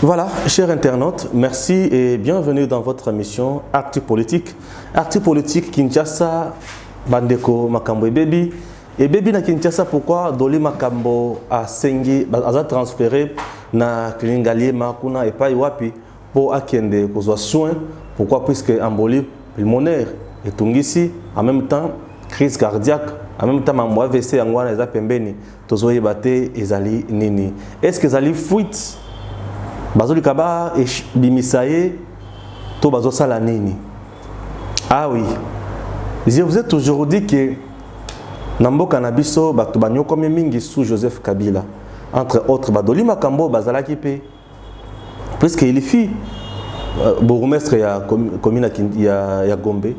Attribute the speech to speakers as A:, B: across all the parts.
A: Voilà, chers internautes, merci et bienvenue dans votre émission Actu Politique. Actu Politique Kinshasa, Bandeko Makambo et Baby na Kinshasa, pourquoi Doli Makambo a sengi, a transféré na Klingalie Makuna et pas Iwapi pour akende kozwa soin. Pourquoi? Puisque embolie pulmonaire et tungisi, en même temps crise cardiaque, en même temps mambo AVC angwana eza pembeni, tozoye bate ezali nini. Est-ce que ezali fuite? Bazoli kaba et bimisaye to bazo sala nini. Ah oui, je vous ai toujours dit que Nambo Kanabiso bato banyo comme mingi sous Joseph Kabila, entre autres Badoli Makambo bazala kipe, puisque il fit bourgmestre ya commune ya Gombe,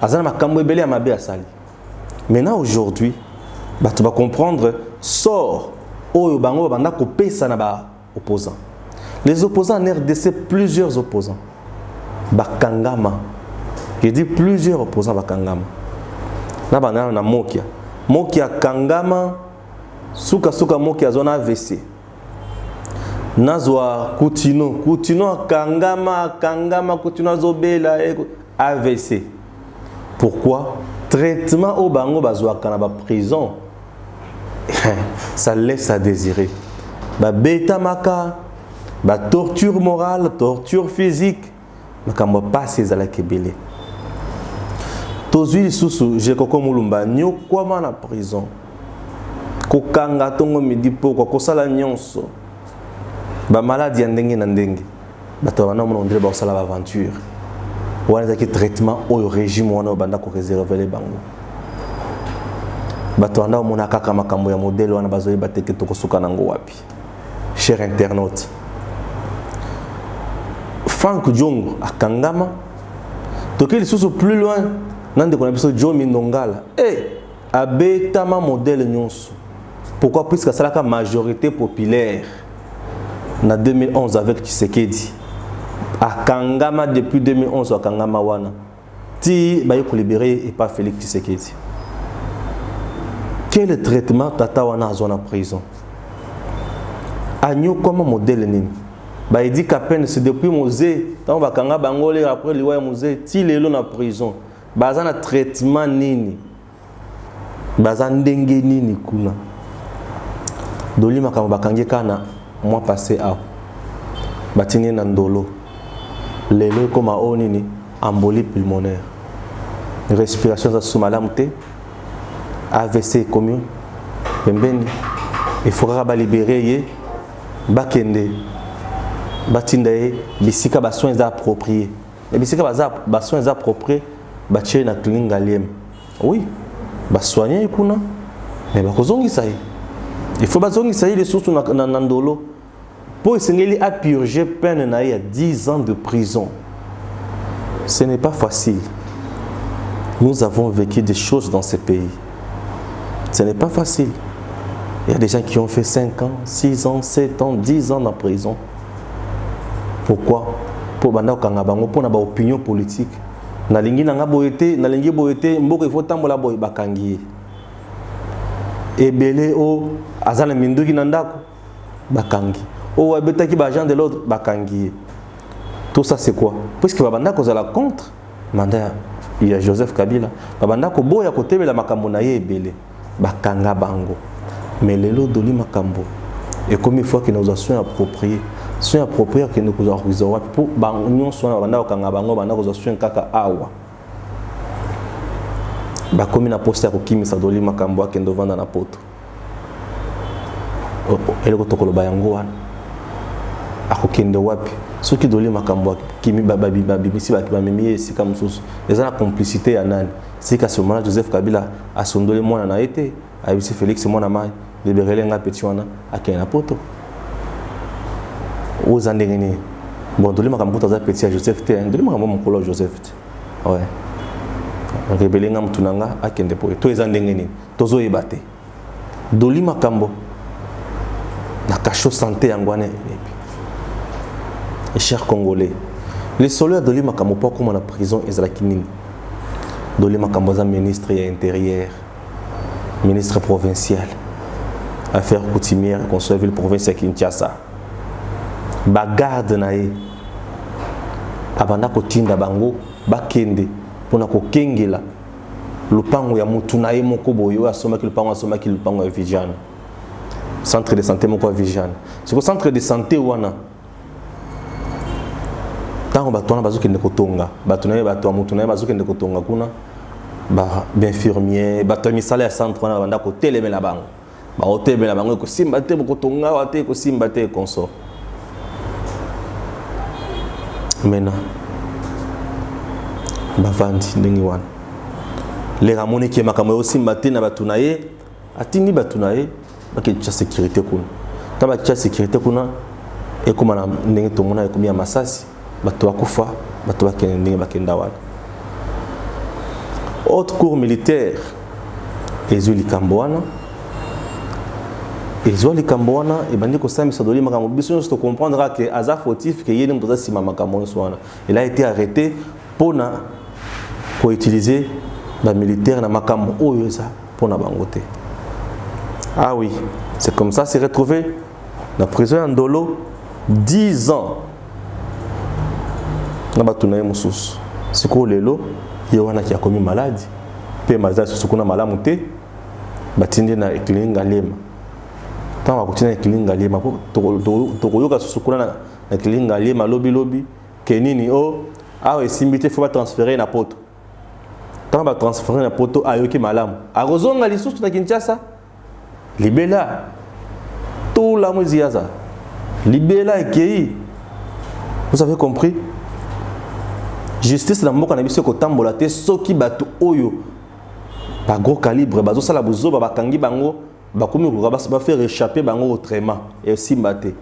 A: azala Makambo ebele amabe asali. Maintenant aujourd'hui, bato ba comprendre sort oyo bango banda ko pesa na ba opposants. Les opposants en RDC, plusieurs opposants. Bakangama. Je dis plusieurs opposants Bakangama. Là, on a Mokia. Mokia Kangama. Suka Mokia zona AVC. Nazwa Koutino. Koutino Kangama. Koutino Zobela AVC. Pourquoi? Traitement au bango bazwa kanaba prison. Ça laisse à désirer. Ba beta maka. Ba torture morale, torture physique, mais quand on passe à la Kébélé. Tozui sous j'ai koko mulumba nyo kwa na prison. Kokanga tongo midi poko kosala nyonso. Ba maladie ndenge na ndenge. Ba to wana mon ndre ba sala aventure. Wana ki traitement au régime wana banda ko réserver les bango. Ba to wana mona kaka makambo ya modèle wana bazoyi bateke to kosuka nango wapi. Chers internautes, Franck Diongo à Kangama, donc il est plus loin, nan de connaissance Jomi Nongala, abetama modèle nyonso. Pourquoi? Puisque c'est la majorité populaire en 2011 avec Tshisekedi. À Kangama depuis 2011 à Kangama wana, ti ba yoko libéré et pas Félix Tshisekedi. Quel traitement tata wana a zona prison? Agno comme modèle nini? Bah il dit qu'à peine c'est depuis Mosé, tant va kanga bangolé après le ouais Mosé, ti lelo na prison. Baza na traitement nini? Baza ndenge nini kuna? Doli makamba bakangi kana mois passé à batini na ndolo. Lelo comme a nini embolie pulmonaire. Respiration za sumalamte. AVC commune. Pembeni. Il faudra ba libérer ye bakende. Batindaye bisika ba soins appropriés. Les bisika ba soins appropriés ba tché na Klingaliem. Oui, ba soigner kuna mais ba kozongisa yi. Il faut ba zongisa yi les sources na ndolo. Pour essayer à purger peine na ya 10 ans de prison. Ce n'est pas facile. Nous avons vécu des choses dans ce pays. Ce n'est pas facile. Il y a des gens qui ont fait 5 ans, 6 ans, 7 ans, 10 ans en prison. Pourquoi? Pour banda kanga bango pour na ba opinion politique. Na lingi na boyete, na lingi boyete mboko il faut tambola boy bakangi. Ebele o azana minduki na ndako bakangi. O abetaki ba agent de l'ordre bakangi. Tout ça c'est quoi? Puisque banda ko zala contre mandat il y a Joseph Kabila. Banda ko boya ko tebela makambo na ye ebele bakanga bango. Mais lelo doli makambo. Et comme il faut que nous soyons appropriés. Soins appropriés que nous avons pour bango soins banda kanga bango banda ko soins kaka awa. Ba komi na poste ya kokimisa doli makambo akendo vanda na poto. Eloko tokolo bayango wana. Akokende wapi? Soki doli makambo kimi babi misi bakimamimi esika mususu. Eza na complicité ya nani? Sika somana Joseph Kabila asondole mwana na été, ayisi Félix mwana mai, liberele nga petit wana akena poto. Aux andengeni. Bon, doli makambo taza petit à Joseph T. Doli makambo mokolo Joseph T. Ouais. Rebele nga mutunanga akende po. To ezandengeni. Tozo ebate. Doli makambo. na cacho santé angwane. Et chers Congolais, les soldats de l'Imakambo pas comme en prison Ezrakinini. De l'Imakambo ministre et intérieur, ministre provincial, affaires coutumières, conseil ville provinciale Kinshasa. Bagarde nae. Abanda kotinda bango bakende pona ko kengela lupango ya mutu nae moko boyo asomaki lupango ya vijana. Centre de santé moko ya vijana. C'est que centre de santé wana tango batwana bazokende kotonga batunaye bato ya mutu naye bazokende kotonga kuna ba infirmier bato misala ya centre wana banda ko telemela bango ba hotelemela bango ko simba te ko tonga wate ko simba te consort. Maintenant bavandi ndenge wana les ramone qui makambo aussi matin na batunaye atindi batunaye baketcha sécurité kuna taba tcha sécurité kuna et comme na ndenge tomona ekomi ya masasi bato bakufa bato bakende ndenge bakenda wana. Haute cour militaire ezuli kamboana ezoli kamboana et bandi ko samisa doli makambo biso to comprendra que aza fautif que yene mtoza sima makambo swana. Il a été arrêté pour utiliser ba militaire na makambo oyo ça pour na bangote. Ah oui, c'est comme ça s'est retrouvé dans la prison en Ndolo 10 ans. Na batunaye mususu. Siko lelo yewana ki a commis maladie. Pe mazazi sukuna malamu te batinde na eklinga lema. Tant que tu as un lema, tu as un lobby, kenini oh, ah oui, si il faut transférer na poto. Tant que transférer na poto, ayoki malam. A rozonga lisous tu na Kinshasa, libela, tout la musiaza, libela et kei. Vous avez compris? Justice na mboka na biso ko tambola te soki batu oyo ba gros calibre bazo sala buzo ba kangi bango. Bakomi va faire échapper bango autrement et aussi mbaté.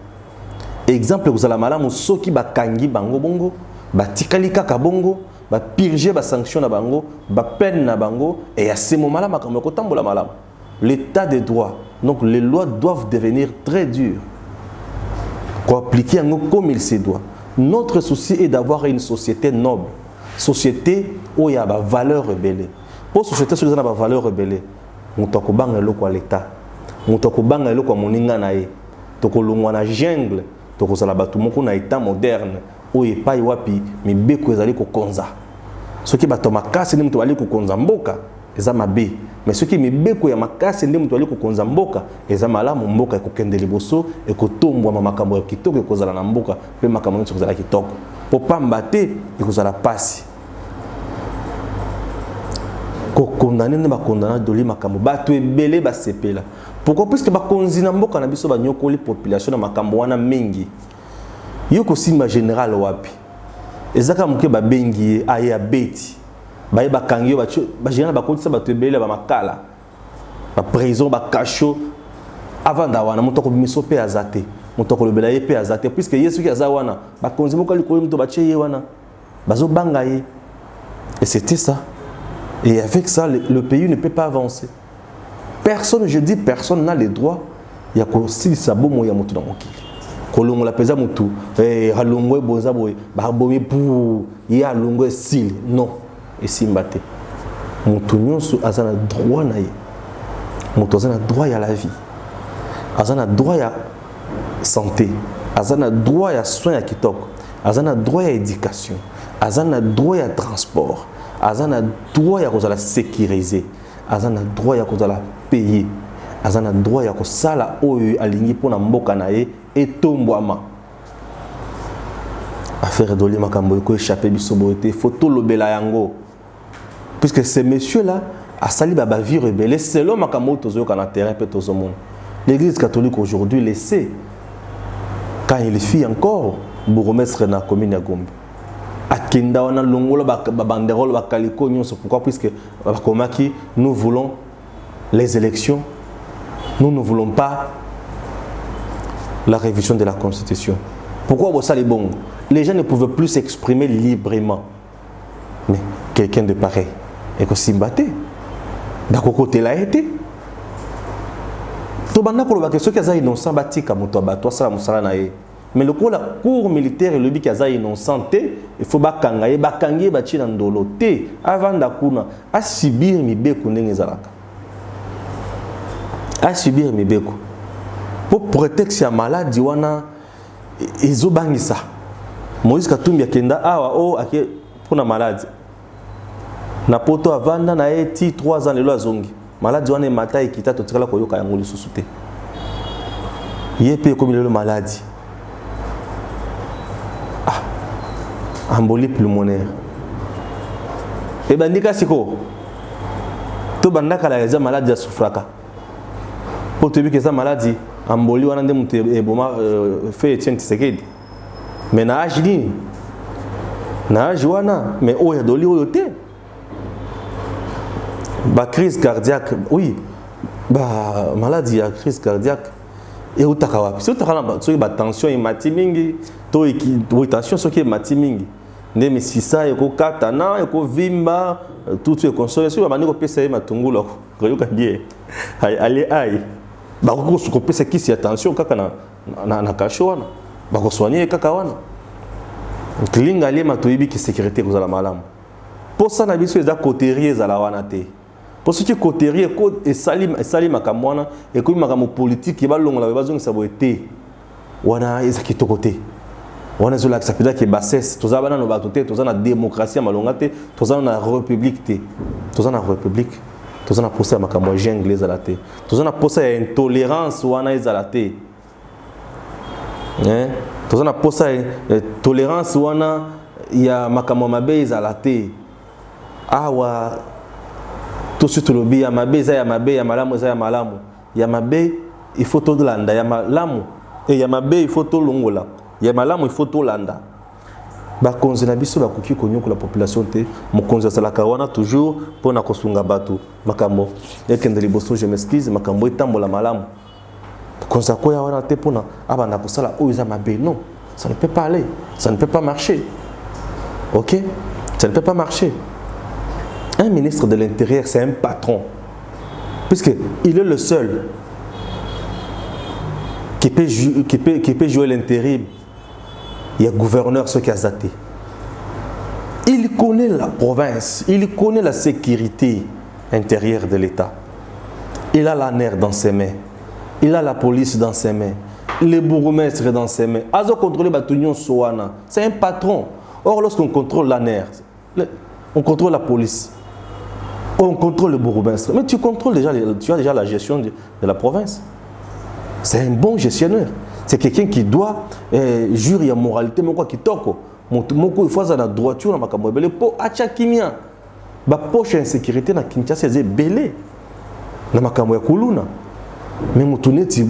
A: Exemple vous allez malamu soki bakangi bango bongo, batikali kaka bongo, ba purger ba sanction na bango, ba peine na bango et à ce moment-là makambo ko tambola malamu. L'état de droit. Donc les lois doivent devenir très dures. Pour appliquer comme il se doit. Notre souci est d'avoir une société noble, société où il y a ba valeur rebelle. Pour société où il y a ba valeur rebelle, mutako banga loko à l'état. Mutako banga loko moninga nae toko longwa na jungle toko sala batu moko na état moderne oye pai wapi mibeko ezali ko konza soki bato makasi ndi mutu ali ko konza mboka eza mabe mais soki mibeko ya makasi ndi mutu ali ko konza mboka eza malamu mboka ekokende liboso ekotombwa makambo ya kitoko ekozala na mboka pe makambo nyonso ekozala kitoko po pamba te ekozala pasi ko condamner ne ba condamner doli makambo bato ebele ba sepela. Pourquoi? Puisque bakonzi na mboka na biso ba nyokoli population na makambo wana mingi. Yoko simba général wapi. Ezaka muke ba bengi aya beti. Ba ye bakangi ba général bakonzi ba tebele ba makala. Ba prison ba cacho avant d'awana mutoko biso pe azate. Mutoko lobela ye pe azate puisque yesu ki azawana bakonzi moko likolo muto ba cheye wana. Bazo banga ye. Et c'était ça. Et avec ça, le pays ne peut pas avancer. Personne, je dis personne n'a le droit. Il y a aussi sabo moya mutu na mokili. Kolongo la pesa mutu, halongwe boza boy, babomi pour ya longwe sil. Non, et simbate. Mutu nyonso azana droit na ye. Mutu azana droit ya la vie. Azana droit ya santé. Azana droit ya soins ya kitoko. Azana droit ya éducation. Azana droit ya transport. Azana droit ya kozala sécuriser. Azana droit ya kozala payer. Azana droit ya kosala oyo alingi pona mboka na ye etombwama. Affaire doli makambo ko échapper biso boité photo lobela yango. Puisque ces messieurs là a sali ba vie rebelle selon makambo tozo kana terrain pe tozo monde. L'église catholique aujourd'hui le sait. Quand il fit encore bourgmestre na commune ya Gombe. Akenda wana longola ba banderole ba kaliko nyonso pourquoi puisque bakomaki nous voulons les élections, nous ne voulons pas la révision de la constitution. Pourquoi vous savez bon, les gens ne pouvaient plus s'exprimer librement. Mais quelqu'un de pareil et que s'y battait. D'un côté là été to banda ko ba que ceux qui sont innocents batika moto bato sala musala na ye. Mais le cours militaire et le bi qui est innocent, il faut bakangaye bakangiye bachi na ndolo te avant d'akuna à subir mibeko ndenge zalaka. À subir mibeko. Pour prétexte ya maladie wana ezobangisa. Moïse Katumbi akenda awa o ake pour na maladie. Na poto avanda na eti 3 ans lelo azongi. Maladie wana mata ekita to tikala koyoka yango lisusu te. Yepe comme le maladie. Embolie pulmonaire. Et bandika siko. To bandaka la eza maladie ya sufraka. Pour te dire que ça maladie embolie wana nde mutu eboma fait Etienne Tshisekedi. Mais na âge ni. Na âge wana mais oya doli oyo te. Ba crise cardiaque, oui. Ba maladie ya crise cardiaque. Et utaka wapi? Si utaka na so ba tension imati mingi, to tension so ki mati mingi. Nde misisa eko katana eko vimba tout est console sur ba maniko pesa ye matungulu ko yoka bien. Allez aïe. Ba ko ko pesa kisi attention kaka na kasho wana. Ba ko soigner kaka wana. Klinga le matoyibi ki sécurité ko za la malamu. Pour ça na biso eza coterie za la wana te. Pour ce qui est coterie et sali makamwana et comme makamo politique ba longola ba zongi sabo été wana eza kitoko te. On est sur l'acceptation qui est bassesse. Tous les gens ont la démocratie, tous les la république, tous la république, tous la poussé à ma anglaise à la tête, tous la poussé à intolérance ou à la tête, tous la poussé à tolérance ou à ma base à la tête. Ah ouais, tout de suite le bi ya mabe za ya mabe ya malamu za ya malamu ya mabe il faut tout landa ya malamu et ya mabe il faut tout longola. Il y a malamu il faut tout landa. Ba konzi na biso ba kuki konyo ko la population te mo konzi sala kawana toujours pour na kosunga batu makambo ekende liboso je m'excuse makambo etambola malamu konza ko ya wana te pona aba na kosala o za mabe non ça ne peut pas aller, ça ne peut pas marcher. OK, ça ne peut pas marcher. Un ministre de l'Intérieur c'est un patron puisque il est le seul qui peut jouer l'intérim. Il y a gouverneur ce qui a zaté. Il connaît la province, il connaît la sécurité intérieure de l'État. Il a l'ANER dans ses mains, il a la police dans ses mains, les bourgmestres dans ses mains. Azo contrôler Batunion Soana, c'est un patron. Or lorsqu'on contrôle l'ANER, on contrôle la police, on contrôle le bourgmestre. Mais tu contrôles déjà, tu as déjà la gestion de la province. C'est un bon gestionnaire. C'est quelqu'un qui doit jurer la moralité, mais quoi qui toko. Moko il faut ça la droiture na makambo belé po acha kimia. Ba poche insécurité na Kinshasa c'est belé. Na makambo ya kuluna. Mais mutuneti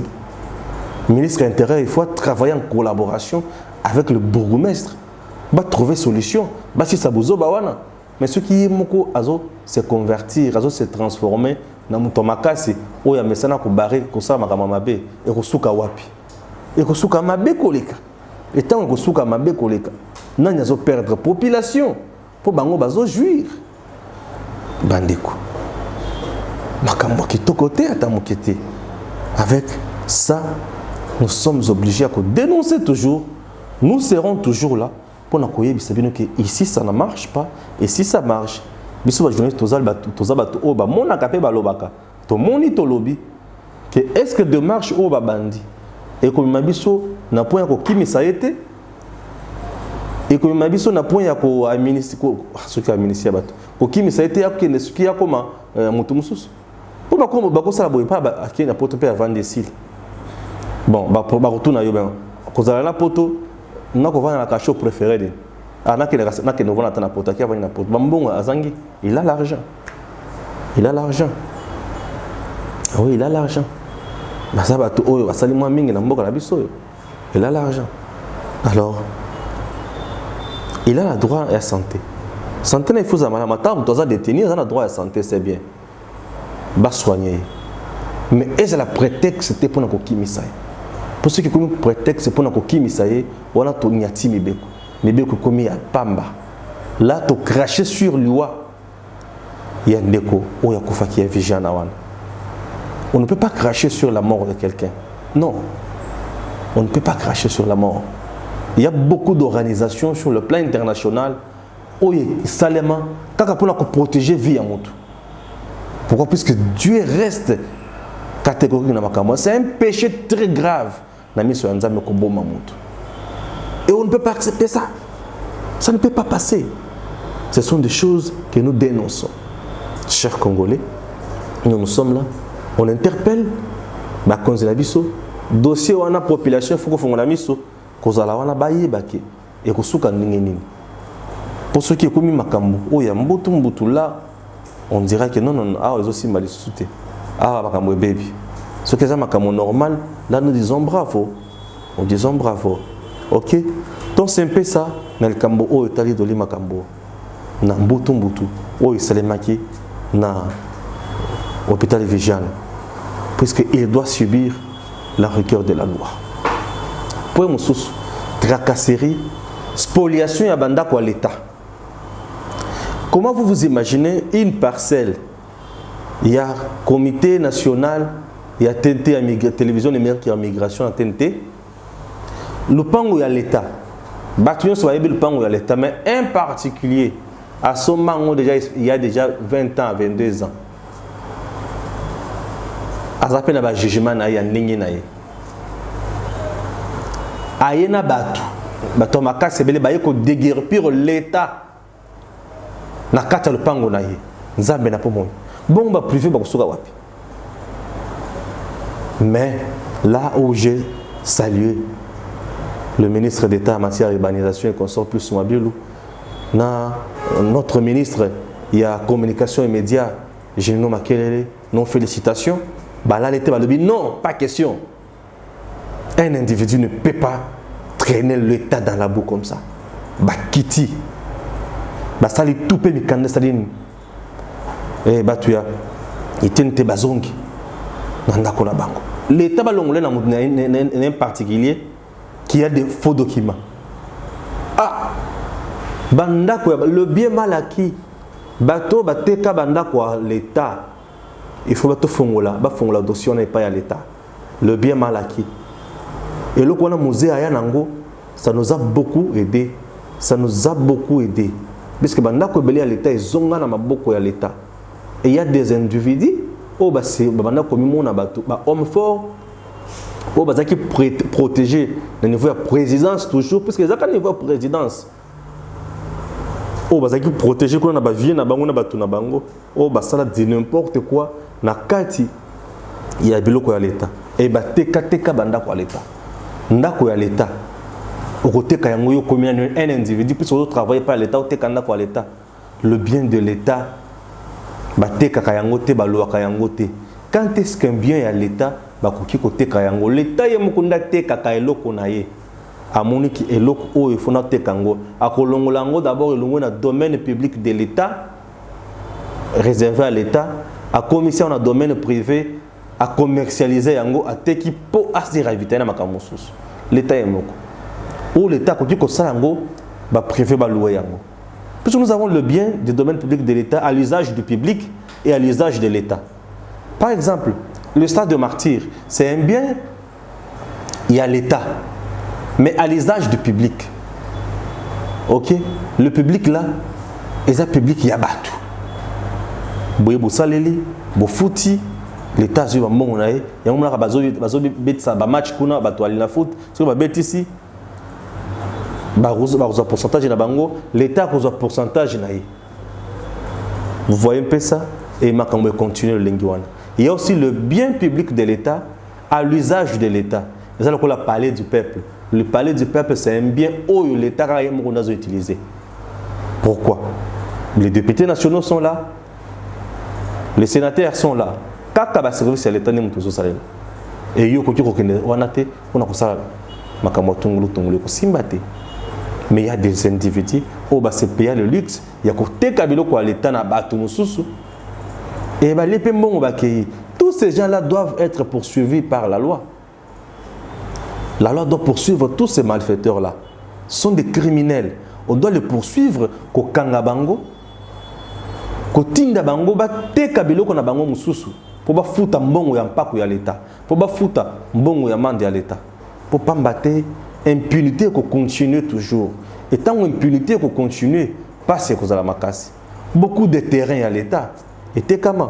A: ministre intérieur il faut travailler en collaboration avec le bourgmestre. Ba trouver solution. Ba si sabuzo ba wana. Mais ce qui est moko azo se convertir, azo se transformer na mutomakasi oya mesana ko barrer ko sa makama mabe e ko suka wapi. Et que souka mabe koleka. Et tant que souka mabe koleka, nanya zo perdre population pour bango bazo jouir. Bandeko. Makambo ki tokote ata mokete. Avec ça, nous sommes obligés à dénoncer toujours. Nous serons toujours là pour nous dire que ici ça ne marche pas et si ça marche, biso ba journée tozal bato o ba mona kapé ba lobaka. To moni to lobi que est-ce que de marche o ba bandi. Et comme mabiso na point ko kimisa été et comme mabiso na point ya ko administrer ko ce qui administrer bato ko kimisa été ya kende ce qui ya koma mutu mususu pour ba ko sala boy pa ba akena poto pe avant des cils bon ba retourna yo ben ko zala na poto na ko vana na cacho préféré de ana ke no vana na poto ki avana na poto ba mbongo azangi il a l'argent oui il a l'argent. Il a l'argent. Alors, il a le droit à la santé. Santé, il faut que tu aies détenu, il a le droit à la santé, c'est bien. Va soigner. Mais est-ce que le prétexte c'était pour nous kimisa? Pour ceux qui ont prétexte c'est pour nous kimisa, on a tout nyati mibeko. Mibeko komi ya pamba. Là, tu cracher sur lui. Il y a un déco, il y a un qui est vigilant. On ne peut pas cracher sur la mort de quelqu'un. Non. On ne peut pas cracher sur la mort. Il y a beaucoup d'organisations sur le plan international où Salema, pour protéger la vie à Moutou. Pourquoi? Puisque Dieu reste catégorique dans ma. C'est un péché très grave. Et on ne peut pas accepter ça. Ça ne peut pas passer. Ce sont des choses que nous dénonçons. Chers Congolais, nous sommes là. On interpelle. Dossier où la population, il faut qu'on la mise. Pour ceux qui ont commis Makambo, là, on dirait que non, ils aussi mal sauté. Makambo baby. Ce qui est Makambo normal, là nous disons bravo. On dit bravo. Ok? Donc c'est un peu ça. Dans le Kambo, oh, il est allé Makambo. Dans Mbutu, oh, il s'est maquillé dans l'hôpital Vigiane. Puisqu'il doit subir la rigueur de la loi. Pour mon sous, tracasserie, spoliation et abandon à l'État. Comment vous vous imaginez une parcelle? Il y a comité national, il y a TNT, télévision numérique et migration à TNT. Le pan où il y a l'État. Bâtiment soit le pan où il y a l'État, mais un particulier, à ce moment déjà, il y a déjà 20 ans, 22 ans. À ça peine un jugement na ya ndenge na ye. Ayena batu. Bato makase bele baye ko déguerpir l'État. Na kata le pango na ye. Nzambe na pomo. Bon ba privé ba kosoka wapi. Mais là où j'ai salué le ministre d'État en matière d'urbanisation et consort plus Mwabilou, notre ministre il y a communication et médias, Génino Makelele, non félicitations. Bah là, l'été va dire non, pas question. Un individu ne peut pas traîner l'État dans la boue comme ça. Bah Kitty. Bah ça lui tout peut me candidater, ça dit. Eh bah tu as. Il tient tes bazongi. Nanda kona bango. L'État va l'ongler dans un particulier qui a des faux documents. Ah. Banda quoi, le bien mal acquis. Bateau bateka banda quoi l'État. Il faut que le dossier n'est pas à l'État. Le bien mal acquis. Et le qu'on a musée à Yanango, ça nous a beaucoup aidé. Ça nous a beaucoup aidé. Parce que bandako belé à l'État, ils ont beaucoup à l'État. Et il y a des individus, oh bah c'est bandako mimon na bateau, bah homme fort, oh bah ça qui protéger le niveau de présidence toujours, parce que ça quand niveau de présidence. Oh bah ça qui protéger qu'on a ba vie na bango na bateau na bango, oh bah ça là dit n'importe quoi. Na kati il y a biloko ya l'État et ba teka banda kwa l'État ndako ya l'État okoteka yango yo komi un individu puis on travaille pas l'État oteka ndako ya l'État le bien de l'État ba teka yango te ba loaka yango te quand est-ce qu'un bien ya l'État ba koki koteka yango l'État ye mukunda teka ka eloko na ye amoni ki eloko o ifuna teka yango akolongola yango d'abord elongo na domaine public de l'État réservé à l'État à commission dans le domaine privé à commercialiser yango à teki po asir éviter na makamusus l'État est moko ou l'État ko diko sala yango ba privé ba louer yango puisque nous avons le bien du domaine public de l'État à l'usage du public et à l'usage de l'État. Par exemple, le stade de Martyrs, c'est un bien il y a l'État mais à l'usage du public. OK, le public là, et un public il y a batu. Boye bosaleli bofuti l'État zui ba mbongo na ye yango mona bazo betisa ba match kuna bato ali na foot so ba betisi ba roza pourcentage na bango l'État roza pourcentage na ye. Vous voyez un peu ça et makambo continue le lengiwana. Il y a aussi le bien public de l'État à l'usage de l'État. C'est ça qu'on a parlé du peuple. Le palais du peuple c'est un bien où l'État a utilisé. Pourquoi? Les députés nationaux sont là. Les sénateurs sont là. Kaka ba service à l'État n'est pas salé. Et yo ko kiko kende wanate on a ko sala makambo tungulu ko simbate. Mais il y a des individus au bas se payer le luxe, il y a ko teka biloko à l'État na batu mususu. Et ba lepe mbongo ba kei. Tous ces gens-là doivent être poursuivis par la loi. La loi doit poursuivre tous ces malfaiteurs-là. Ce sont des criminels. On doit les poursuivre ko kanga bango. Kotinda bango ba teka biloko na bango mususu pour pas foutre mbongo ya mpako ya l'État, pour pas foutre mbongo ya mande ya l'État, pour pas mbatter impunité qu'on continue toujours. Et tant impunité qu'on continue, pas c'est cause à la makasi. Beaucoup de terrains à l'État. Et t'es comment?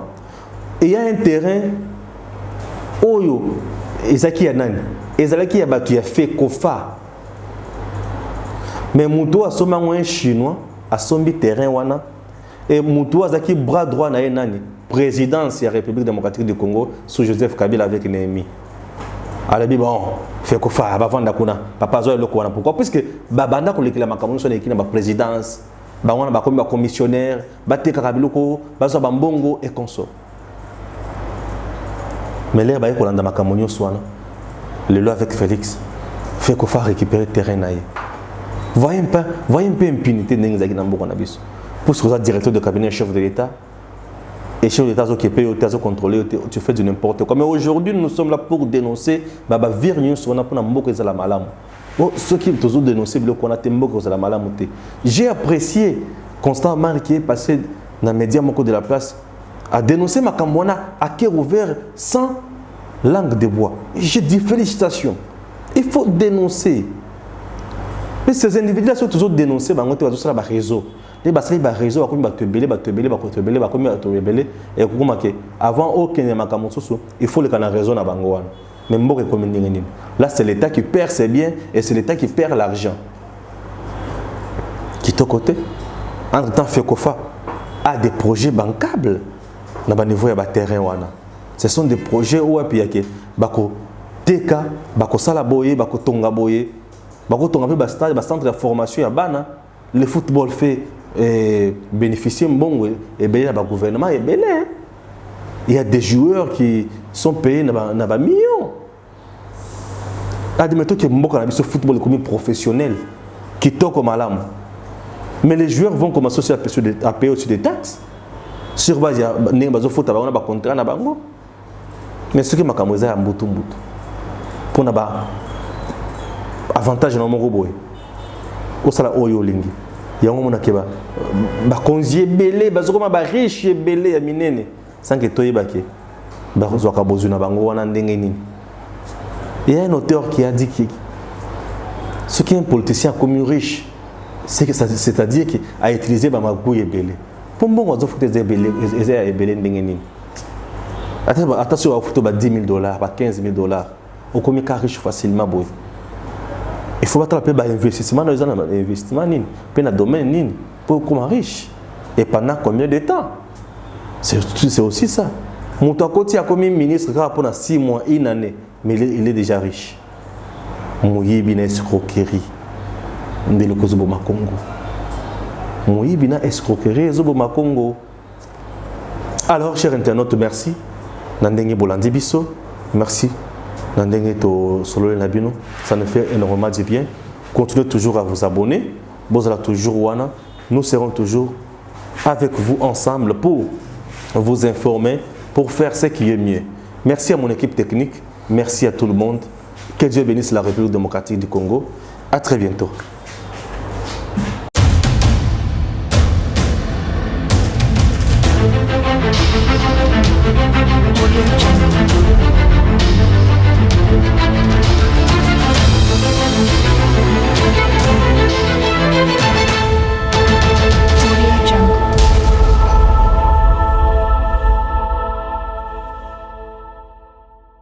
A: Et il y a un terrain, oyo, ezaki ya nani? Ezalaki ya batu ya fait kofa. Mais Moutou a somé un chinois, a sombi terrain wana. Et Moutou a zaki bras droit na nani? Présidence de la République démocratique du Congo sous Joseph Kabila avec Néhémie. Alors bon, fait kofa, avant d'akuna, papa zoé le kouana. Pourquoi? Puisque babanda ko lekila makamono son ekina ba présidence, ba wana ba comme commissionnaire, ba te kakabiloko, ba so ba mbongo et consort. Mais l'air ba ko landa makamono soana. Le lot avec Félix fait kofa récupérer terrain naïe. Voyez un peu impunité n'engagé dans beaucoup d'abus. Pour ce que vous directeur de cabinet, chef de l'État, et chef de l'État qui paye, qui contrôlé, tu fais du n'importe quoi. Mais aujourd'hui, nous sommes là pour dénoncer, bah virus sur on a pour beaucoup de la malam. Ceux qui toujours dénoncé, qu'on a beaucoup de la malam. J'ai apprécié constamment qui est passé dans les médias de la place à dénoncer ma cambouana à cœur ouvert sans langue de bois. J'ai dit félicitations. Il faut dénoncer. Mais ces individus-là sont toujours dénoncés, ils ont tous les réseaux. Les réseaux, avant aucun il faut les raison à Bangoan. Là, c'est l'État qui perd ses biens et c'est l'État qui perd l'argent. Qui est au côté. Entre-temps, FECOFA a des projets bancables dans le niveau de terrain. Ce sont des projets où il y a Bako Teka, Bako Salaboye, Bako Tongaboye. Un centre de formation à Bana, le football fait bénéficier bon et bien le gouvernement est belé. Il y a des joueurs qui sont payés dans des millions. Admettons que ce football est comme professionnel qui toque au malam. Mais les joueurs vont commencer à payer aussi des taxes. Sur base de foot, on a un contrat na bango. Mais ce qui m'a camoué à mbutu pour na avantage na mon robot au sala oyo lingi yango mona keba ba konzie belé bazokoma ba riche belé ya minene sans que toyeba ke ba zoka bozuna bango wana ndenge nini. Il y a un auteur qui a dit que ce qui est un politicien comme riche c'est-à-dire qu'il a utilisé ba magouye belé pour bon wazo foute des belé et belé ndenge nini. Attention à photo ba $10,000 ba $15,000 au comme ka riche facilement boy. Il faut pas trapper l'investissement dans les investissements dans le domaine pour comme riche. Et pendant combien de temps? C'est aussi ça. Mon côté a comme ministre pendant 6 mois, 1 année, mais il est déjà riche. Mouyibina escroquerie. Ndelo kozobo makongo. Mouyibina escroquerie zobo makongo. Alors, chers internautes, merci. Nandenge bolandi biso. Merci. Ça nous fait énormément de bien. Continuez toujours à vous abonner. Nous serons toujours avec vous ensemble pour vous informer, pour faire ce qui est mieux. Merci à mon équipe technique. Merci à tout le monde. Que Dieu bénisse la République démocratique du Congo. À très bientôt.